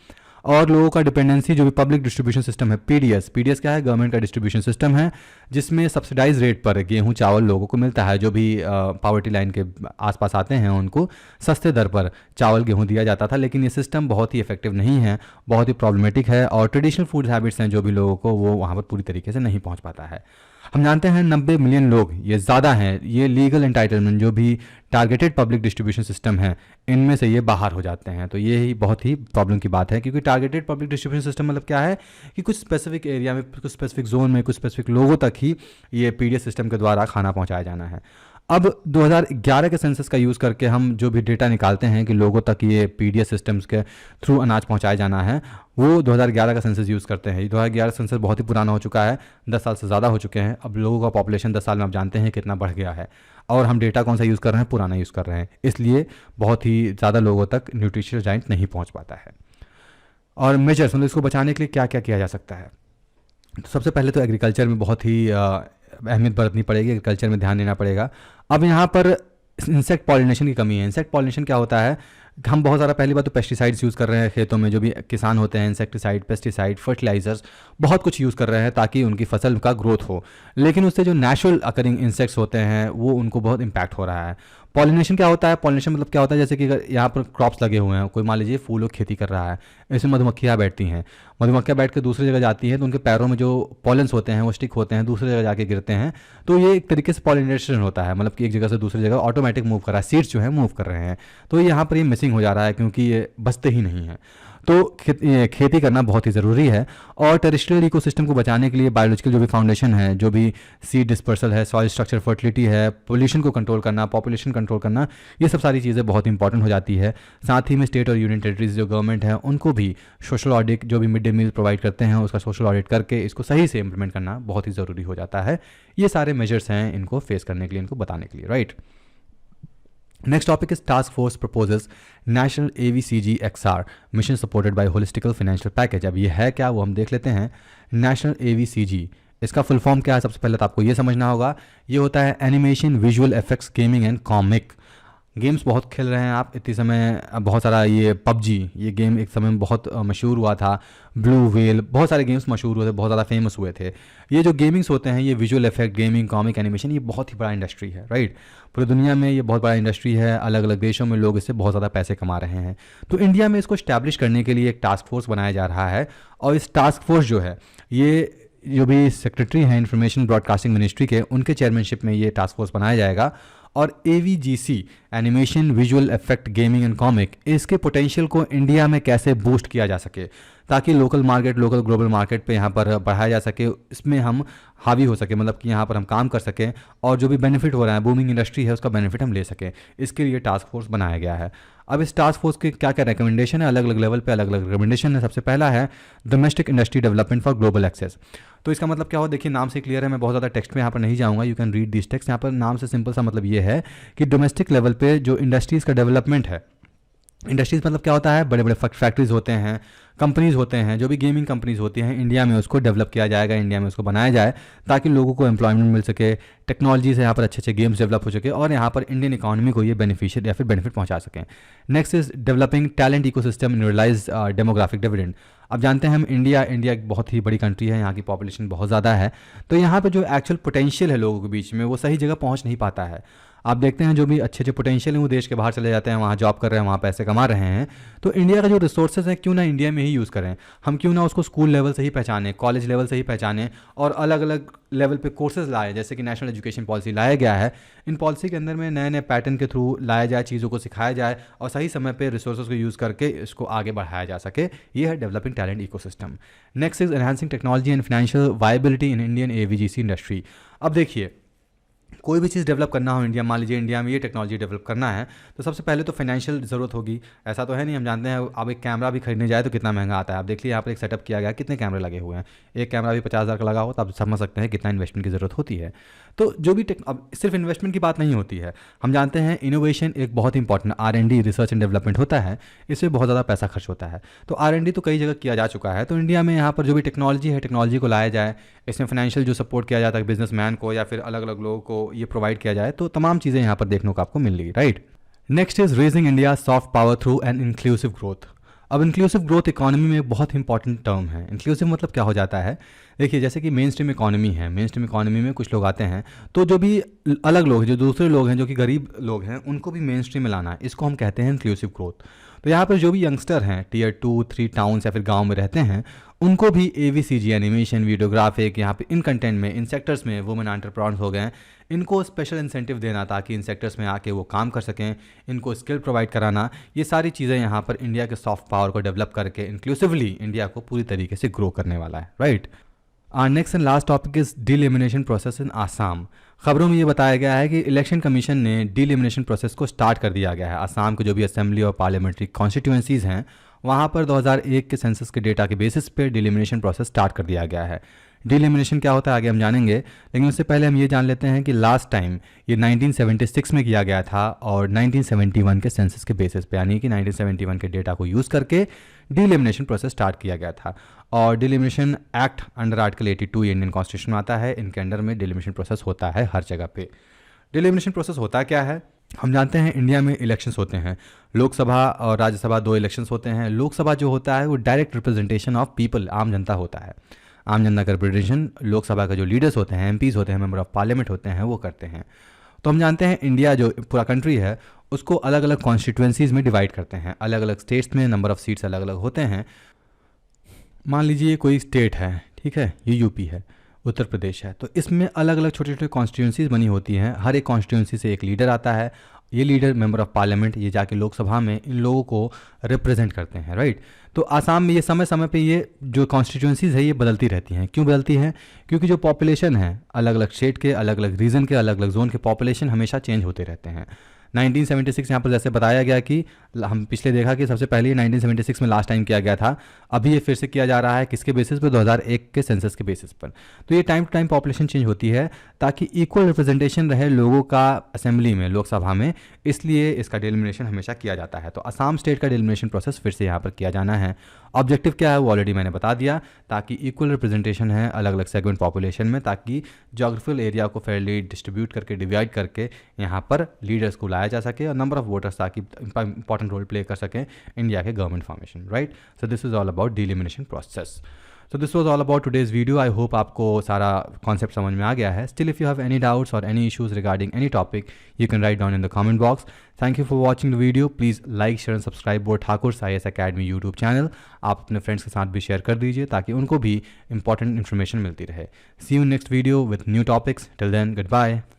और लोगों का डिपेंडेंसी जो भी पब्लिक डिस्ट्रीब्यूशन सिस्टम है, पीडीएस क्या है? गवर्नमेंट का डिस्ट्रीब्यूशन सिस्टम है, जिसमें सब्सिडाइज रेट पर गेहूं चावल लोगों को मिलता है। जो भी पॉवर्टी लाइन के आसपास आते हैं उनको सस्ते दर पर चावल गेहूं दिया जाता था। लेकिन ये सिस्टम बहुत ही इफेक्टिव नहीं है, बहुत ही प्रॉब्लमेटिक है और ट्रेडिशनल फूड हैबिट्स हैं जो भी लोगों को, वो वहाँ पर पूरी तरीके से नहीं पहुँच पाता है। हम जानते हैं 90 मिलियन लोग, ये ज़्यादा हैं, ये लीगल एंटाइटलमेंट जो भी टारगेटेड पब्लिक डिस्ट्रीब्यूशन सिस्टम है इनमें से ये बाहर हो जाते हैं। तो ये ही बहुत ही प्रॉब्लम की बात है, क्योंकि टारगेटेड पब्लिक डिस्ट्रीब्यूशन सिस्टम मतलब क्या है कि कुछ स्पेसिफिक एरिया में, कुछ स्पेसिफिक जोन में, कुछ स्पेसिफिक लोगों तक ही ये पीडीएस सिस्टम के द्वारा खाना पहुंचाया जाना है। अब 2011 के सेंसस का यूज़ करके हम जो भी डेटा निकालते हैं कि लोगों तक ये पीडीएस सिस्टम्स के थ्रू अनाज पहुंचाया जाना है, वो 2011 का सेंसस यूज़ करते हैं। 2011 सेंसस बहुत ही पुराना हो चुका है, 10 साल से ज़्यादा हो चुके हैं। अब लोगों का पॉपुलेशन 10 साल में आप जानते हैं कितना बढ़ गया है, और हम डेटा कौन सा यूज़ कर रहे हैं, पुराना यूज़ कर रहे हैं, इसलिए बहुत ही ज़्यादा लोगों तक न्यूट्रिशियस डाइट नहीं पहुँच पाता है। और मेजर्स, मतलब इसको बचाने के लिए क्या क्या किया जा सकता है। तो सबसे पहले तो एग्रीकल्चर में बहुत ही अहमियत बरतनी पड़ेगी, एग्रीकल्चर में ध्यान देना पड़ेगा। अब यहाँ पर इंसेक्ट पॉलिनेशन की कमी है। इंसेक्ट पॉलिनेशन क्या होता है, हम बहुत ज़्यादा, पहली बात तो पेस्टिसाइड्स यूज़ कर रहे हैं खेतों में, जो भी किसान होते हैं इंसेक्टिसाइड, पेस्टिसाइड, फर्टिलाइजर्स बहुत कुछ यूज़ कर रहे हैं ताकि उनकी फसल का ग्रोथ हो, लेकिन उससे जो नेचुरल अकरिंग इंसेक्ट्स होते हैं वो उनको बहुत इंपैक्ट हो रहा है। पॉलिनेशन क्या होता है, पॉलिनेशन मतलब क्या होता है, जैसे कि अगर यहाँ पर क्रॉप्स लगे हुए हैं, कोई मान लीजिए फूलों की खेती कर रहा है, इसमें मधुमक्खियाँ बैठती हैं, मधुमक्खियाँ बैठ के दूसरी जगह जाती हैं तो उनके पैरों में जो पॉलेंस होते हैं वो स्टिक होते हैं, दूसरी जगह जाके गिरते हैं, तो ये एक तरीके से पॉलिनेशन होता है, मतलब कि एक जगह से दूसरी जगह ऑटोमेटिक मूव कर रहा है, सीड्स जो है मूव कर रहे हैं। तो यहाँ पर ये मिसिंग हो जा रहा है क्योंकि ये बचते ही नहीं हैं। तो खेती करना बहुत ही ज़रूरी है। और टेरेस्ट्रियल इकोसिस्टम को बचाने के लिए बायोलॉजिकल जो भी फाउंडेशन है, जो भी सीड डिस्पर्सल है, सॉइल स्ट्रक्चर, फर्टिलिटी है, पोल्यूशन को कंट्रोल करना, पॉपुलेशन कंट्रोल करना, ये सब सारी चीज़ें बहुत इंपॉर्टेंट हो जाती है। साथ ही में स्टेट और यूनियन टेरिटरीज जो गवर्नमेंट है उनको भी सोशल ऑडिट, जो भी मिड डे मील प्रोवाइड करते हैं उसका सोशल ऑडिट करके इसको सही से इंप्लीमेंट करना बहुत ही ज़रूरी हो जाता है। ये सारे मेजर्स हैं इनको फेस करने के लिए, इनको बताने के लिए, right. Next topic is task force proposals national AVCG XR mission supported by holistical financial package. अब ये है क्या, वो हम देख लेते हैं। नेशनल AVCG, इसका फुल फॉर्म क्या है, सबसे पहले तो आपको ये समझना होगा। ये होता है animation, visual effects, gaming and comic. Games बहुत खेल रहे हैं आप इतने समय, बहुत सारा ये पबजी, ये गेम एक समय में बहुत मशहूर हुआ था, ब्लू व्हेल, बहुत सारे गेम्स मशहूर हुए थे, बहुत ज़्यादा फेमस हुए थे। ये जो गेमिंग्स होते हैं, ये visual effect, gaming, comic, animation, ये बहुत ही बड़ा इंडस्ट्री है, राइट। पूरी दुनिया में ये बहुत बड़ा इंडस्ट्री है, अलग अलग देशों में लोग इससे बहुत ज़्यादा पैसे कमा रहे हैं। तो इंडिया में इसको इस्टेब्लिश करने के लिए एक टास्क फोर्स बनाया जा रहा है, और इस टास्क फोर्स जो है, ये जो भी सेक्रेटरी हैं इंफॉर्मेशन ब्रॉडकास्टिंग मिनिस्ट्री के, उनके चेयरमैनशिप में ये टास्क फोर्स बनाया जाएगा। और AVGC, animation, visual effect, gaming and comic, इसके पोटेंशियल को इंडिया में कैसे बूस्ट किया जा सके ताकि local market, local global market पे यहाँ पर बढ़ाया जा सके, इसमें हम हावी हो सके, मतलब कि यहाँ पर हम काम कर सकें और जो भी बेनिफिट हो रहा है, बूमिंग इंडस्ट्री है, उसका बेनिफिट हम ले सकें। इसके लिए टास्क फोर्स बनाया गया है। अब इस टास्क फोर्स के क्या क्या रिकमेंडेशन है, अलग अलग लेवल पे अलग अलग रिकमेंडेशन है। सबसे पहला है domestic industry development for global access. तो इसका मतलब क्या हो, देखिए नाम से क्लियर है, मैं बहुत ज़्यादा टेक्स्ट में यहाँ पर नहीं जाऊँगा, you can read this text. यहाँ पर नाम से सिंपल सा मतलब ये है कि डोमेस्टिक लेवल पे जो इंडस्ट्रीज़ का डेवलपमेंट है, इंडस्ट्रीज़ मतलब क्या होता है, बड़े बड़े फैक्ट्रीज होते हैं, कंपनीज़ होते हैं, जो भी गेमिंग कंपनीज़ होती हैं, इंडिया में उसको डेवलप किया जाएगा, इंडिया में उसको बनाया जाए ताकि लोगों को एम्प्लॉयमेंट मिल सके, टेक्नोलॉजी से यहाँ पर अच्छे अच्छे गेम्स डेवलप हो सके और यहाँ पर इंडियन इकोनॉमी को ये बेनिफिशियल या फिर बेनिफिट पहुँचा सकें। Next is developing talent ecosystem in realise demographic dividend. अब जानते हैं हम इंडिया एक बहुत ही बड़ी कंट्री है, यहाँ की पॉपुलेशन बहुत ज़्यादा है, तो यहाँ पर जो एक्चुअल पोटेंशियल है लोगों के बीच में वो सही जगह पहुँच नहीं पाता है। आप देखते हैं जो भी अच्छे अच्छे पोटेंशियल हैं वो देश के बाहर चले जाते हैं, वहाँ जॉब कर रहे हैं, वहाँ पैसे कमा रहे हैं। तो इंडिया का जो रिसोर्सेज है क्यों ना इंडिया में ही यूज़ करें, हम क्यों ना उसको स्कूल लेवल से ही पहचानें, कॉलेज लेवल से ही पहचानें और अलग अलग लेवल पे कोर्सेज लाए, जैसे कि नेशनल एजुकेशन पॉलिसी लाया गया है। इन पॉलिसी के अंदर में नए नए पैटर्न के थ्रू लाया जाए, चीज़ों को सिखाया जाए और सही समय पर रिसोर्सेज को यूज़ करके इसको आगे बढ़ाया जा सके। ये है developing talent ecosystem. Next is enhancing technology and financial viability in Indian AVGC industry. अब देखिए कोई भी चीज़ डेवलप करना हो इंडिया, मान लीजिए इंडिया में ये टेक्नोलॉजी डेवलप करना है तो सबसे पहले तो फाइनेंशियल ज़रूरत होगी। ऐसा तो है नहीं, हम जानते हैं अब एक कैमरा भी खरीदने जाए तो कितना महंगा आता है। आप देख लीजिए यहाँ पर एक सेटअप किया गया, कितने कैमरे लगे हुए हैं, एक कैमरा भी 50,000 का लगा हो तो आप समझ सकते हैं कितना इन्वेस्टमेंट की ज़रूरत होती है। तो जो भी अब सिर्फ इन्वेस्टमेंट की बात नहीं होती है, हम जानते हैं इनोवेशन एक बहुत important R&D, research and development होता है, इसमें बहुत ज़्यादा पैसा खर्च होता है। तो R&D तो कई जगह किया जा चुका है, तो इंडिया में यहाँ पर जो भी टेक्नोलॉजी है, टेक्नोलॉजी को लाया जाए, इसमें फाइनेंशियल जो सपोर्ट किया जाता है बिजनेसमैन को या फिर अलग अलग लोगों को ये प्रोवाइड किया जाए, तो तमाम चीज़ें यहाँ पर देखने को आपको मिल रही, right. Next is raising India soft power through an inclusive growth. अब इंक्लूसिव ग्रोथ इकोनॉमी में एक बहुत इंपॉर्टेंट टर्म है। इंक्लूसिव मतलब क्या हो जाता है, देखिए जैसे कि मेन स्ट्रीम इकोनॉमी है, मेन स्ट्रीम इकोनॉमी में कुछ लोग आते हैं, तो जो भी अलग लोग, जो दूसरे लोग हैं, जो कि गरीब लोग हैं, उनको भी मेन स्ट्रीम में लाना है, इसको हम कहते हैं इंक्लूसिव ग्रोथ। तो यहाँ पर जो भी यंगस्टर हैं टियर 2, 3 टाउन्स या फिर गाँव में रहते हैं, उनको भी AVCG एनिमेशन, वीडियोग्राफिक, यहाँ पे इन कंटेंट में, इन सेक्टर्स में वुमेन एंटरप्रेन्योर्स हो गए, इनको स्पेशल इंसेंटिव देना ताकि इन सेक्टर्स में आके वो काम कर सकें, इनको स्किल प्रोवाइड कराना, ये सारी चीज़ें यहाँ पर इंडिया के सॉफ्ट पावर को डेवलप करके इंक्लूसिवली इंडिया को पूरी तरीके से ग्रो करने वाला है, right. Next and last topic is delimitation process in Assam. खबरों में ये बताया गया है कि इलेक्शन कमीशन ने डिलिमिनेशन प्रोसेस को स्टार्ट कर दिया गया है। आसाम के जो भी असेंबली और पार्लियामेंट्री कॉन्स्टिट्यूंसीज हैं वहाँ पर 2001 के सेंसस के डेटा के बेसिस पे डिलिमिनेशन प्रोसेस स्टार्ट कर दिया गया है। डिलिमिनेशन क्या होता है आगे हम जानेंगे, लेकिन उससे पहले हम ये जान लेते हैं कि लास्ट टाइम ये 1976 में किया गया था और 1971 के सेंसस के बेसिस पे, यानी कि 1971 के डेटा को यूज़ करके डिलिमिनेशन प्रोसेस स्टार्ट किया गया था। और delimitation act under article 82 Indian constitution में आता है। इनके अंडर में डिलिमिनेशन प्रोसेस होता है हर जगह पे। डिलिमिनेशन प्रोसेस होता क्या है, हम जानते हैं इंडिया में इलेक्शंस होते हैं, लोकसभा और राज्यसभा 2 इलेक्शंस होते हैं। लोकसभा जो होता है वो डायरेक्ट रिप्रेजेंटेशन ऑफ पीपल, आम जनता होता है। आम जनता का रिप्रेजेंटेशन लोकसभा का जो लीडर्स होते हैं, MPs होते हैं, मेंबर ऑफ पार्लियामेंट होते हैं, वो करते हैं। तो हम जानते हैं इंडिया जो पूरा कंट्री है उसको अलग अलग कॉन्स्टिट्यूंसीज में डिवाइड करते हैं। अलग अलग स्टेट्स में नंबर ऑफ सीट्स अलग अलग होते हैं। मान लीजिए कोई स्टेट है, ठीक है, ये यूपी है, उत्तर प्रदेश है, तो इसमें अलग अलग छोटे छोटे कॉन्स्टिट्यूंसीज बनी होती हैं। हर एक कॉन्स्टिट्यूंसी से एक लीडर आता है। ये लीडर मेंबर ऑफ पार्लियामेंट, ये जाके लोकसभा में इन लोगों को रिप्रेजेंट करते हैं, राइट। तो आसाम में ये समय समय पे ये जो कॉन्स्टिट्यूंसीज है ये बदलती रहती हैं। क्यों बदलती हैं? क्योंकि जो पॉपुलेशन है अलग अलग स्टेट के, अलग अलग रीजन के, अलग अलग जोन के पॉपुलेशन हमेशा चेंज होते रहते हैं। 1976 यहाँ पर जैसे बताया गया कि हम पिछले देखा कि सबसे पहले 1976 में लास्ट टाइम किया गया था, अभी ये फिर से किया जा रहा है। किसके बेसिस पर? 2001 के सेंसस के बेसिस पर। तो ये time to time population change होती है ताकि इक्वल रिप्रेजेंटेशन रहे लोगों का असेंबली में, लोकसभा में, इसलिए इसका डिलिमिनेशन हमेशा किया जाता है। तो असम स्टेट का डिलिमिनेशन प्रोसेस फिर से यहाँ पर किया जाना है। ऑब्जेक्टिव क्या है वो ऑलरेडी मैंने बता दिया, ताकि इक्वल रिप्रेजेंटेशन है अलग अलग सेगमेंट पॉपुलेशन में, ताकि जोग्राफिकल एरिया को फेयरली डिस्ट्रीब्यूट करके, डिवाइड करके यहाँ पर लीडर्स को लाया जा सके और नंबर ऑफ वोटर्स ताकि इंपॉर्टेंट रोल प्ले कर सकें इंडिया के government formation, right. So this is all about delimitation process. So this was all about today's video. I hope आपको सारा कॉन्सेप्ट समझ में आ गया है. Still if you have any doubts or any issues regarding any topic, you can write down in the comment box. Thank you for watching the video. Please like, share and subscribe board Thakur IAS Academy YouTube channel. आप अपने friends के साथ भी share कर दीजिए ताकि उनको भी इंपॉर्टेंट इन्फॉर्मेशन मिलती रहे. See you in next video with new topics. Till then, goodbye.